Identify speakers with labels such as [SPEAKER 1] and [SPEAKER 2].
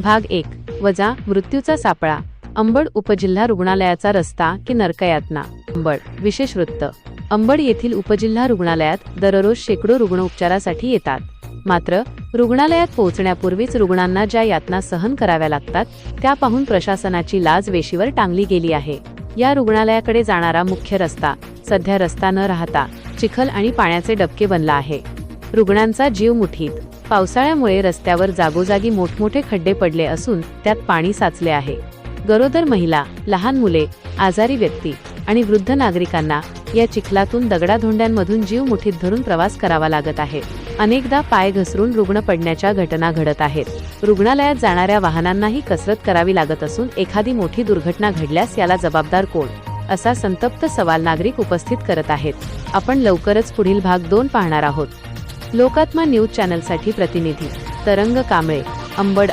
[SPEAKER 1] भाग 1 वजा मृत्यूचा सापळा. अंबड उपजिल्हा रुग्णालयाचा रस्ता की नरकयातना. अंबड विशेष वृत्त. अंबड येथील उपजिल्हा रुग्णालयात दररोज शेकडो रुग्ण उपचारासाठी येतात. मात्र रुग्णालयात पोहोचण्यापूर्वीच रुग्णांना ज्या यातना सहन कराव्या लागतात त्या पाहून प्रशासनाची लाज वेशीवर टांगली गेली आहे. या रुग्णालयाकडे जाणारा मुख्य रस्ता सध्या रस्ता न राहता चिखल आणि पाण्याचे डबके बनला आहे. रुग्णांचा जीव मुठीत. पावसाळ्यामुळे रस्त्यावर जागोजागी मोठमोठे खड्डे पडले असून त्यात पाणी साचले आहे. गरोदर महिला, लहान मुले, आजारी व्यक्ती आणि वृद्ध नागरिकांना या चिखलातून दगडाधोंड्यांमधून जीव मुठीत धरून प्रवास करावा लागत आहे. अनेकदा पाय घसरून रुग्ण पडण्याच्या घटना घडत आहेत. रुग्णालयात जाणाऱ्या वाहनांनाही कसरत करावी लागत असून एखादी मोठी दुर्घटना घडल्यास याला जबाबदार कोण, असा संतप्त सवाल नागरिक उपस्थित करत आहेत. आपण लवकरच पुढील भाग 2 पाहणार आहोत. लोकात्मा न्यूज चॅनलसाठी प्रतिनिधी तरंग कांबळे, अंबड.